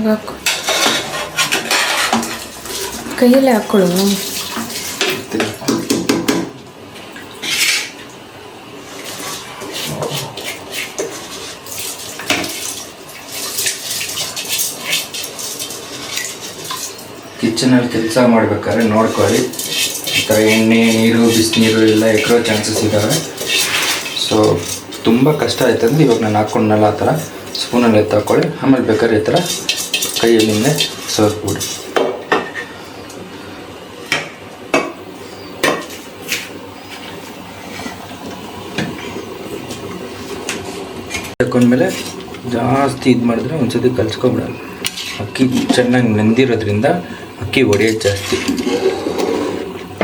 ಹಾಕು ಕೈಯಲ್ಲೇ ಹಾಕ್ಕೊಳ್ಳು. ಕಿಚನಲ್ಲಿ ಕೆಲಸ ಮಾಡ್ಬೇಕಾದ್ರೆ ನೋಡ್ಕೊಳ್ಳಿ, ಈ ಥರ ಎಣ್ಣೆ ನೀರು ಬಿಸಿನೀರು ಎಲ್ಲ ಎಕ್ಕರೋ ಚಾನ್ಸಸ್ ಇದ್ದಾವೆ. ಸೊ ತುಂಬ ಕಷ್ಟ ಆಯ್ತಂದ್ರೆ ಇವಾಗ ನಾನು ಹಾಕ್ಕೊಂಡಲ್ಲ ಆ ಥರ ಸ್ಪೂನಲ್ಲಿ ಎತ್ತು ಹಾಕ್ಕೊಳ್ಳಿ. ಆಮೇಲೆ ಬೇಕಾದ್ರೆ ಈ ಥರ ಕೈಯಲ್ಲಿಂದ ಸೋರ್ಬಿಡಿ. ಹಾಕೊಂಡ್ಮೇಲೆ ಜಾಸ್ತಿ ಇದು ಮಾಡಿದ್ರೆ ಒಂದ್ಸತಿ ಕಲ್ಸ್ಕೊಂಬಿಡೋಣ. ಅಕ್ಕಿ ಚೆನ್ನಾಗಿ ನೆಂದಿರೋದ್ರಿಂದ ಅಕ್ಕಿ ಒಡೆಯೋದು ಜಾಸ್ತಿ.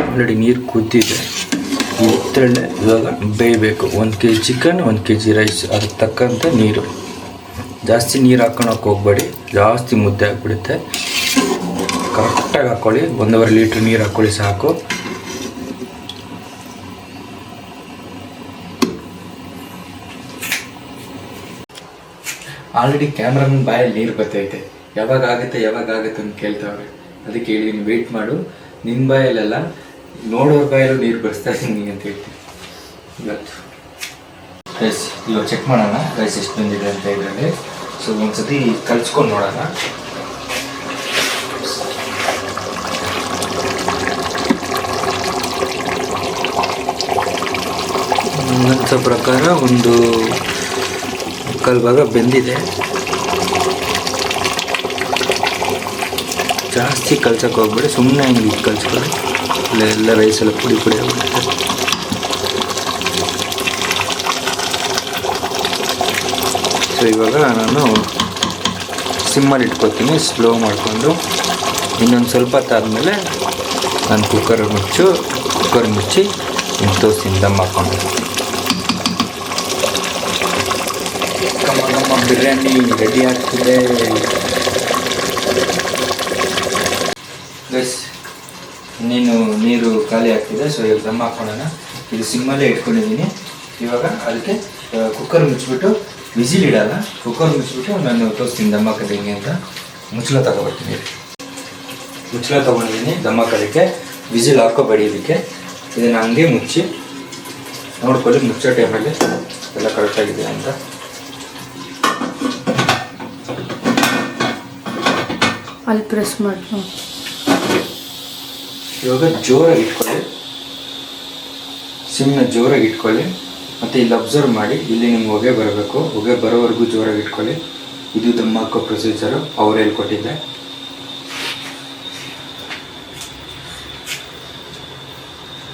ಆಲ್ರೆಡಿ ನೀರು ಕುದ್ದಿದೆ, ಇದರಲ್ಲೇ ಇವಾಗ ಬೇಯಬೇಕು. 1 kg ಚಿಕನ್, 1 kg ರೈಸ್, ಅದಕ್ಕೆ ತಕ್ಕಂತೆ ನೀರು. ಜಾಸ್ತಿ ನೀರು ಹಾಕ್ಕೊಳಕ್ಕೆ ಹೋಗ್ಬೇಡಿ, ಜಾಸ್ತಿ ಮುದ್ದೆ ಆಗಿಬಿಡುತ್ತೆ. ಕರೆಕ್ಟಾಗಿ ಹಾಕ್ಕೊಳ್ಳಿ. 1.5 ಲೀಟ್ರ್ ನೀರು ಹಾಕ್ಕೊಳ್ಳಿ ಸಾಕು. ಆಲ್ರೆಡಿ ಕ್ಯಾಮ್ರಾಮನ್ ಬಾಯಲ್ಲಿ ನೀರು ಬರ್ತೈತೆ. ಯಾವಾಗ ಆಗುತ್ತೆ ಅಂತ ಕೇಳ್ತಾವ್ರೆ. ಅದಕ್ಕೆ ಹೇಳಿದ್ದೀನಿ ವೆಯ್ಟ್ ಮಾಡು, ನಿನ್ನ ಬಾಯಲ್ಲೆಲ್ಲ ನೋಡೋರ ಬಾಯಲ್ಲೂ ನೀರು ಬರ್ಸ್ತಾ ಇದ್ದೀನಿ ಅಂತ ಹೇಳ್ತೀನಿ ಇವತ್ತು. ರೈಸ್ ಇವಾಗ ಚೆಕ್ ಮಾಡೋಣ ರೈಸ್ ಎಷ್ಟು ಬಂದಿದೆ ಅಂತ ಇದರಲ್ಲಿ. ಸೊ ಒಂದ್ಸತಿ ಕಲ್ಸ್ಕೊಂಡು ನೋಡೋಣ. ನನ್ನ ಪ್ರಕಾರ ಒಂದು 1/4 ಭಾಗ ಬೆಂದಿದೆ. ಜಾಸ್ತಿ ಕಲ್ಸಕ್ಕೆ ಹೋಗ್ಬೇಡಿ, ಸುಮ್ಮನೆ ಹಿಂಗೆ ಕಲ್ಸ್ಕೊಳ್ಳಿ. ಎಲ್ಲ ರೈಸೆಲ್ಲ ಪುಡಿ ಆಗ್ಬಿಡುತ್ತೆ. ಸೊ ಇವಾಗ ನಾನು ಸಿಮ್ಮಲ್ಲಿ ಇಟ್ಕೊತೀನಿ, ಸ್ಲೋ ಮಾಡಿಕೊಂಡು. ಇನ್ನೊಂದು ಸ್ವಲ್ಪ ಹೊತ್ತಾದಮೇಲೆ ನಾನು ಕುಕ್ಕರ್ ಮುಚ್ಚಿ ತೋರಿಸ್ತೀನಿ ದಮ್ ಹಾಕ್ಕೊಂಡು. ನಮ್ಮ ಬಿರಿಯಾನಿ ರೆಡಿ ಆಗ್ತಿದೆ. ಗೈಸ್ ಇನ್ನೇನು ನೀರು ಖಾಲಿ ಆಗ್ತಿದೆ. ಸೊ ಇವಾಗ ದಮ್ ಹಾಕ್ಕೊಳ್ಳೋಣ. ಇದು ಸಿಮ್ಮಲ್ಲೇ ಇಟ್ಕೊಂಡಿದ್ದೀನಿ. ಇವಾಗ ಅದಕ್ಕೆ ಕುಕ್ಕರ್ ಮುಚ್ಚಿಬಿಟ್ಟು ವಿಸಿಲ್ ಇಡಲ್ಲ, ಕುಕ್ಕರ್ ಮುಚ್ಚಿಬಿಟ್ಟು ನಾನು ತೋರಿಸ್ತೀನಿ ದಮ್ ಹಾಕೋದು ಹೆಂಗೆ ಅಂತ. ಮುಚ್ಚಳ ತೊಗೊಬರ್ತೀನಿ. ಮುಚ್ಚಳ ತೊಗೊಂಡಿದ್ದೀನಿ ದಮ್ ಹಾಕೋದಕ್ಕೆ. ವಿಸಿಲ್ ಹಾಕೋಬೇಡಿ ಇದಕ್ಕೆ. ಇದನ್ನು ಹಂಗೆ ಮುಚ್ಚಿ ನೋಡ್ಕೊಳ್ಳಿ ಮುಚ್ಚೋ ಟೈಮಲ್ಲಿ ಎಲ್ಲ ಕರೆಕ್ಟಾಗಿದೆ ಅಂತ. ಅಲ್ಲಿ ಪ್ರೆಸ್ ಮಾಡಿ. ಇವಾಗ ಜೋರಾಗಿ ಇಟ್ಕೊಳ್ಳಿ, ಸಿಮ್ನ ಜೋರಾಗಿ ಇಟ್ಕೊಳ್ಳಿ. ಮತ್ತು ಇಲ್ಲಿ ಅಬ್ಸರ್ವ್ ಮಾಡಿ, ಇಲ್ಲಿ ನಿಮ್ಗೆ ಹೊಗೆ ಬರಬೇಕು. ಹೊಗೆ ಬರೋವರೆಗೂ ಜೋರಾಗಿ ಇಟ್ಕೊಳ್ಳಿ. ಇದು ದಮ್ ಹಾಕೋ ಪ್ರೊಸೀಜರು ಅವ್ರು ಹೇಳ್ಕೊಟ್ಟಿದ್ದೆ.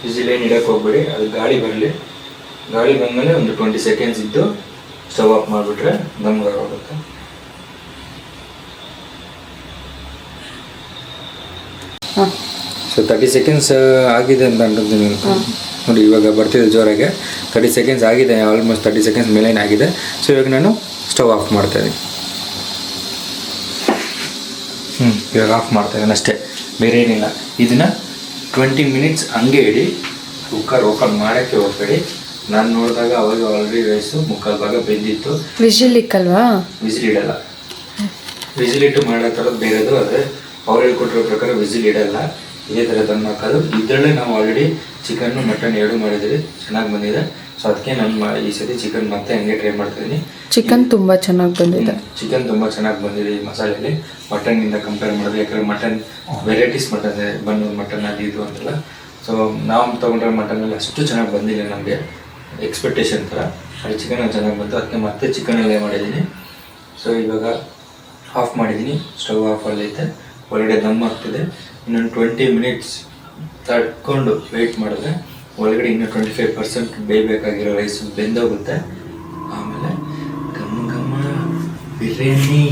ವಿಸಿಲೇನು ಇಡಕ್ಕೆ ಹೋಗ್ಬೇಡಿ, ಅದು ಗಾಳಿ ಬರಲಿ. ಗಾಳಿ ಬಂದಮೇಲೆ ಒಂದು 20 ಸೆಕೆಂಡ್ಸ್ ಇದ್ದು ಸ್ಟವ್ ಆಫ್ ಮಾಡಿಬಿಟ್ರೆ ದಮ್ಗೆ ಆಗೋಗುತ್ತೆ. ಸೊ 30 ಸೆಕೆಂಡ್ಸ್ ಆಗಿದೆ ಅಂತ ಅನ್ಕೊಂತೀನಿ. ನೋಡಿ ಇವಾಗ ಬರ್ತಿದೆ ಜೋರಾಗೆ. 30 ಸೆಕೆಂಡ್ಸ್ ಆಗಿದೆ, ಆಲ್ಮೋಸ್ಟ್ 30 ಸೆಕೆಂಡ್ಸ್ ಮೇಲೇನೆ ಆಗಿದೆ. ಸೊ ಇವಾಗ ನಾನು ಸ್ಟವ್ ಆಫ್ ಮಾಡ್ತಾಯಿದ್ದೀನಿ. ಇವಾಗ ಆಫ್ ಮಾಡ್ತಾಯಿದ್ದೀನಿ ಅಷ್ಟೇ, ಬೇರೆ ಏನಿಲ್ಲ. ಇದನ್ನು 20 ಮಿನಿಟ್ಸ್ ಹಂಗೆ ಇಡಿ. ಕುಕ್ಕರ್ ಓಪನ್ ಮಾಡೋಕ್ಕೆ ಹೋಗ್ಬೇಡಿ. ನಾನು ನೋಡಿದಾಗ ಅವಾಗ ಆಲ್ರೆಡಿ ರೈಸು 3/4 ಭಾಗ ಬೆಂದಿತ್ತು. ವಿಜಿಲ್ ಇಕ್ಕಲ್ವಾ? ವಿಸಿಲ್ ಇಡಲ್ಲ. ವಿಸಿಲ್ ಇಟ್ಟು ಮಾಡೋ ಥರದ್ದು ಬೇರೆದು. ಅದೇ ಅವ್ರು ಹೇಳ್ಕೊಟ್ಟಿರೋ ಪ್ರಕಾರ ವಿಸಿಲ್ ಇಡಲ್ಲ, ಇದೇ ಥರ ದಮ್ ಹಾಕೋದು. ಇದರಲ್ಲೇ ನಾವು ಆಲ್ರೆಡಿ ಚಿಕನ್ನು ಮಟನ್ 2 ಮಾಡಿದ್ದೀವಿ, ಚೆನ್ನಾಗಿ ಬಂದಿದೆ. ಸೊ ಅದಕ್ಕೆ ನಾನು ಈ ಸತಿ ಚಿಕನ್ ಮತ್ತೆ ಹಂಗೆ ಟ್ರೈ ಮಾಡ್ತಾಯಿದ್ದೀನಿ. ಚಿಕನ್ ತುಂಬ ಚೆನ್ನಾಗಿ ಬಂದಿದೆ. ಚಿಕನ್ ತುಂಬ ಚೆನ್ನಾಗಿ ಬಂದಿದೆ ಈ ಮಸಾಲೆಯಲ್ಲಿ ಮಟನ್ನಿಂದ ಕಂಪೇರ್ ಮಾಡಿದ್ರೆ. ಯಾಕಂದರೆ ಮಟನ್ ವೆರೈಟೀಸ್ ಮಟನ್ ಇದೆ, ಬನ್ನು ಮಟನ್ ಅದು ಇದು ಅಂತೆಲ್ಲ. ಸೊ ನಾವು ತೊಗೊಂಡ್ರೆ ಮಟನಲ್ಲಿ ಅಷ್ಟು ಚೆನ್ನಾಗಿ ಬಂದಿಲ್ಲ ನಮಗೆ ಎಕ್ಸ್ಪೆಕ್ಟೇಷನ್ ಥರ. ಅದು ಚಿಕನ್ ಚೆನ್ನಾಗಿ ಬಂತು, ಅದಕ್ಕೆ ಮತ್ತೆ ಚಿಕನಲ್ಲೇ ಮಾಡಿದ್ದೀನಿ. ಸೊ ಇವಾಗ ಆಫ್ ಮಾಡಿದ್ದೀನಿ, ಸ್ಟವ್ ಆಫಲ್ಲೈತೆ. ಒಳಗಡೆ ದಮ್ ಆಗ್ತಿದೆ. ಇನ್ನೊಂದು 20 ಮಿನಿಟ್ಸ್ ತಡ್ಕೊಂಡು ವೆಯ್ಟ್ ಮಾಡಿದ್ರೆ ಒಳಗಡೆ ಇನ್ನೂ 25% ಬೇಯಬೇಕಾಗಿರೋ ರೈಸು ಬೆಂದೋಗುತ್ತೆ. ಆಮೇಲೆ ಘಮ ಬಿರಿಯಾನಿ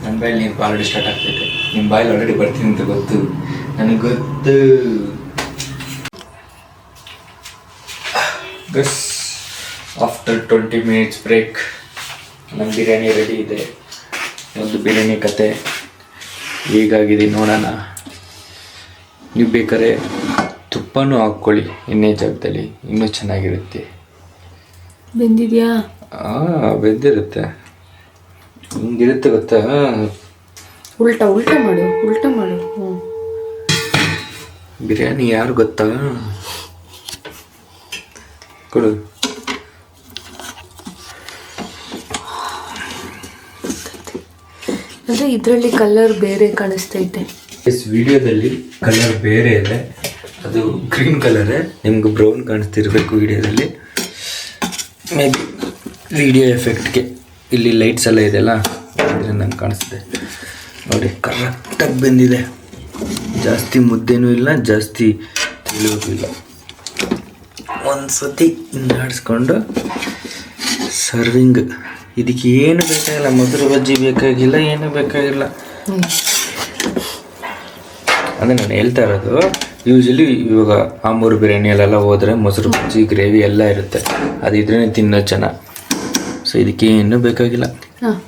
ನನ್ನ ಬಾಯಲ್ಲಿ ನೀನು ಆಲ್ರೆಡಿ ಸ್ಟಾರ್ಟ್ ಆಗ್ತೈತೆ. ನಿಮ್ಮ ಬಾಯಲ್ಲಿ ಆಲ್ರೆಡಿ ಬರ್ತೀನಿ ಅಂತ ಗೊತ್ತು, ನನಗೆ ಗೊತ್ತು. ಗಸ್ ಆಫ್ಟರ್ 20 ಮಿನಿಟ್ಸ್ ಬ್ರೇಕ್ ನಮ್ಮ ಬಿರಿಯಾನಿ ರೆಡಿ ಇದೆ. ಒಂದು ಬಿರಿಯಾನಿ ಕತೆ ಹೇಗಾಗಿದೆ ನೋಡೋಣ. ನೀವು ಬೇಕಾದ್ರೆ ತುಪ್ಪನೂ ಹಾಕ್ಕೊಳ್ಳಿ ಎಣ್ಣೆ ಜಾಗದಲ್ಲಿ, ಇನ್ನೂ ಚೆನ್ನಾಗಿರುತ್ತೆ. ಬೆಂದಿದೆಯಾ? ಬೆಂದಿರುತ್ತೆ. ಹಿಂಗಿರುತ್ತೆ ಗೊತ್ತಾ? ಉಲ್ಟಾ ಮಾಡು. ಬಿರಿಯಾನಿ ಯಾರು ಗೊತ್ತಾ? ಕೊಡು. ಅಂದರೆ ಇದರಲ್ಲಿ ಕಲರ್ ಬೇರೆ ಕಾಣಿಸ್ತೈತೆ. ವಿಡಿಯೋದಲ್ಲಿ ಕಲರ್ ಬೇರೆ ಇದೆ, ಅದು ಗ್ರೀನ್ ಕಲರೇ. ನಿಮ್ಗೆ ಬ್ರೌನ್ ಕಾಣಿಸ್ತಿರ್ಬೇಕು ವಿಡಿಯೋದಲ್ಲಿ. ಮೇ ಬಿ ವಿಡಿಯೋ ಎಫೆಕ್ಟ್ಗೆ ಇಲ್ಲಿ ಲೈಟ್ಸ್ ಎಲ್ಲ ಇದೆಯಲ್ಲ, ಅದರಿಂದ ನಂಗೆ ಕಾಣಿಸ್ತಿದೆ. ನೋಡಿ ಕರೆಕ್ಟಾಗಿ ಬೆಂದಿದೆ. ಜಾಸ್ತಿ ಮುದ್ದೆನೂ ಇಲ್ಲ, ಜಾಸ್ತಿ ತಿಳಿಯೋದು ಇಲ್ಲ. ಒಂದು ಸತಿ ಆಡಿಸ್ಕೊಂಡು ಸರ್ವಿಂಗ್. ಇದಕ್ಕೆ ಏನು ಬೇಕಾಗಿಲ್ಲ, ಮೊಸರು ಬಜ್ಜಿ ಬೇಕಾಗಿಲ್ಲ, ಏನೂ ಬೇಕಾಗಿಲ್ಲ. ಅಂದರೆ ನಾನು ಹೇಳ್ತಾ ಇರೋದು, ಯೂಶಲಿ ಇವಾಗ ಆಮೂರು ಬಿರಿಯಾನಿಯಲ್ಲೆಲ್ಲ ಹೋದರೆ ಮೊಸರು ಬಜ್ಜಿ ಗ್ರೇವಿ ಎಲ್ಲ ಇರುತ್ತೆ, ಅದಿದ್ರೇ ತಿನ್ನೋ ಜನ. ಸೊ ಇದಕ್ಕೆ ಏನೂ ಬೇಕಾಗಿಲ್ಲ.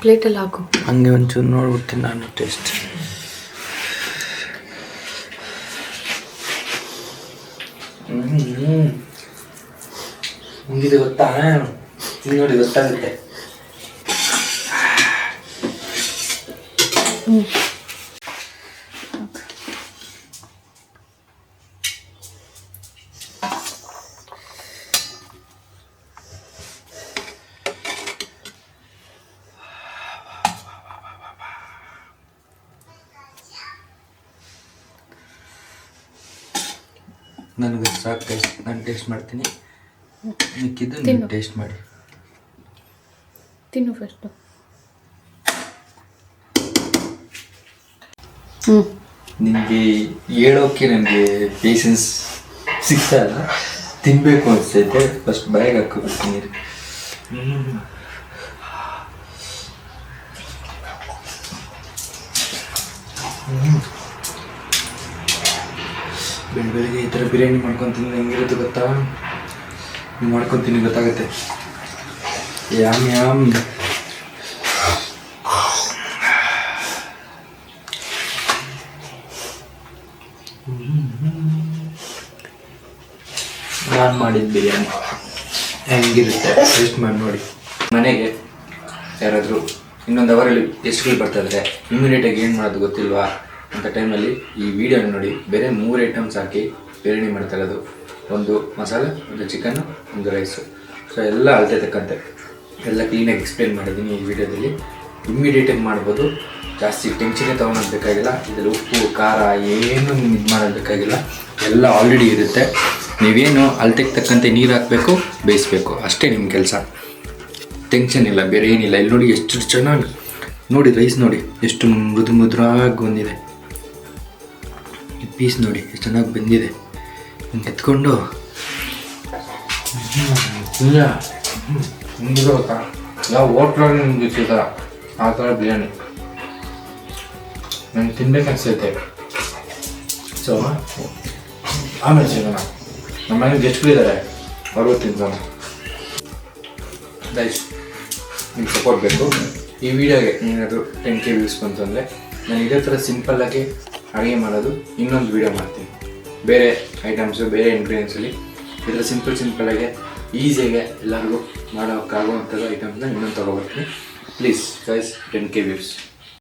ಪ್ಲೇಟಲ್ಲಿ ಹಾಕು. ಹಂಗೆ ಒಂಚೂರು ನೋಡ್ಬಿಡ್ತೀನಿ ನಾನು ಟೇಸ್ಟ್. ಹಿಂಗಿದೆ ಗೊತ್ತಾ, ಹಿಂಗೆ ನೋಡಿ ಗೊತ್ತಾಗುತ್ತೆ. ನನಗೆ ಸಾಕು ಟೇಸ್ಟ್, ನಾನು ಟೇಸ್ಟ್ ಮಾಡ್ತೀನಿ, ಮಿಕ್ಕಿದ್ದು ನೀವು ಟೇಸ್ಟ್ ಮಾಡಿ. ತಿನ್ನು ಫಸ್ಟು. ನಿನಗೆ ಹೇಳೋಕ್ಕೆ ನನಗೆ ಪೇಷನ್ಸ್ ಸಿಗ್ತಾ ಇಲ್ಲ, ತಿನ್ನಬೇಕು ಅನಿಸ್ತೈತೆ. ಫಸ್ಟ್ ಬಾಯಿಗೆ ಹಾಕೋಬಿಡ್ತೀನಿ. ಬೆಳಗ್ಗೆ ಈ ಥರ ಬಿರಿಯಾನಿ ಮಾಡ್ಕೊತೀನಿ ಹೆಂಗಿರುತ್ತೆ ಗೊತ್ತಾ, ಮಾಡ್ಕೊತೀನಿ ಗೊತ್ತಾಗುತ್ತೆ. Yam yam. ನಾನು ಮಾಡಿದ ಬಿರಿಯಾನಿ ಹೆಂಗಿರುತ್ತೆ ಟೇಸ್ಟ್ ಮಾಡಿ ನೋಡಿ. ಮನೆಗೆ ಯಾರಾದರೂ ಇನ್ನೊಂದು ಅವರಲ್ಲಿ ಗೆಸ್ಟ್ಗಳು ಬರ್ತಾ ಇದ್ದಾರೆ, ಇಮಿಡಿಯೇಟಾಗಿ ಏನು ಮಾಡೋದು ಗೊತ್ತಿಲ್ವಾ ಅಂತ ಟೈಮಲ್ಲಿ ಈ ವಿಡಿಯೋನ ನೋಡಿ. ಬೇರೆ 3 ಐಟಮ್ಸ್ ಹಾಕಿ ಬಿರಿಯಾನಿ ಮಾಡ್ತಾ ಇರೋದು. ಒಂದು ಮಸಾಲೆ, ಒಂದು ಚಿಕನ್ನು, ಒಂದು ರೈಸು. ಸೊ ಎಲ್ಲ ಅಳತೆ ತಕ್ಕಂತೆ ಎಲ್ಲ ಕ್ಲೀನಾಗಿ ಎಕ್ಸ್ಪ್ಲೇನ್ ಮಾಡಿದ್ದೀನಿ ಈ ವಿಡಿಯೋದಲ್ಲಿ. ಇಮ್ಮಿಡಿಯೇಟಾಗಿ ಮಾಡ್ಬೋದು, ಜಾಸ್ತಿ ಟೆನ್ಷನ್ನೇ ತೊಗೊಳೋದು ಬೇಕಾಗಿಲ್ಲ. ಇದರಲ್ಲಿ ಉಪ್ಪು ಖಾರ ಏನು ಇದು ಮಾಡೋದು ಬೇಕಾಗಿಲ್ಲ, ಎಲ್ಲ ಆಲ್ರೆಡಿ ಇರುತ್ತೆ. ನೀವೇನು ಅಳತೆಗೆ ತಕ್ಕಂತೆ ನೀರು ಹಾಕಬೇಕು, ಬೇಯಿಸ್ಬೇಕು, ಅಷ್ಟೇ ನಿಮ್ಮ ಕೆಲಸ. ಟೆನ್ಷನ್ ಇಲ್ಲ, ಬೇರೆ ಏನಿಲ್ಲ. ಇಲ್ಲಿ ನೋಡಿ ಎಷ್ಟು ಚೆನ್ನಾಗಿ ನೋಡಿ, ರೈಸ್ ನೋಡಿ ಎಷ್ಟು ಮೃದುರಾಗಿ ಬಂದಿದೆ. ಈ ಪೀಸ್ ನೋಡಿ ಎಷ್ಟು ಚೆನ್ನಾಗಿ ಬಂದಿದೆ. ಹಿಂಗೆ ಎತ್ಕೊಂಡು ಮುಂದೆ ಗೊತ್ತಾ ಯಾವ ಹೋಟ್ಲಲ್ಲಿ ನಿಮ್ಗೆ ಸಿಗ್ತಾರ ಆ ಥರ ಬಿರಿಯಾನಿ ನಂಗೆ ತಿನ್ಬೇಕು ಅನಿಸ್ತೈತೆ. ಸೊ ಆಮೇಲೆ ಸಿಗೋಣ. ನಮ್ಮ ಮನೆಗೆ ಗೆಸ್ಟ್ಗಳಿದ್ದಾರೆ, ಅವ್ರಿಗೂ ತಿನ್ಸೋಣ. ಗೈಸ್, ನಿಮ್ಗೆ ಸಪೋರ್ಟ್ ಬೇಕು. ಈ ವಿಡಿಯೋಗೆ ಏನಾದರೂ 10K ವ್ಯೂಸ್ ಬಂತು ಅಂದರೆ ನಾನು ಇದೇ ಥರ ಸಿಂಪಲ್ಲಾಗಿ ಅಡುಗೆ ಮಾಡೋದು ಇನ್ನೊಂದು ವೀಡಿಯೋ ಮಾಡ್ತೀನಿ. ಬೇರೆ ಐಟಮ್ಸು, ಬೇರೆ ಇಂಗ್ರೀಡಿಯೆಂಟ್ಸಲ್ಲಿ ಇದರ ಸಿಂಪಲ್ಲಾಗಿ ಈಸಿಯಾಗಿ ಎಲ್ಲರಿಗೂ ಮಾಡೋಕ್ಕಾಗುವಂಥದ್ದು ಐಟಮ್ಸ್ನ ಇನ್ನೊಂದು ತೊಗೊಬರ್ತೀನಿ. Please guys, 10K views.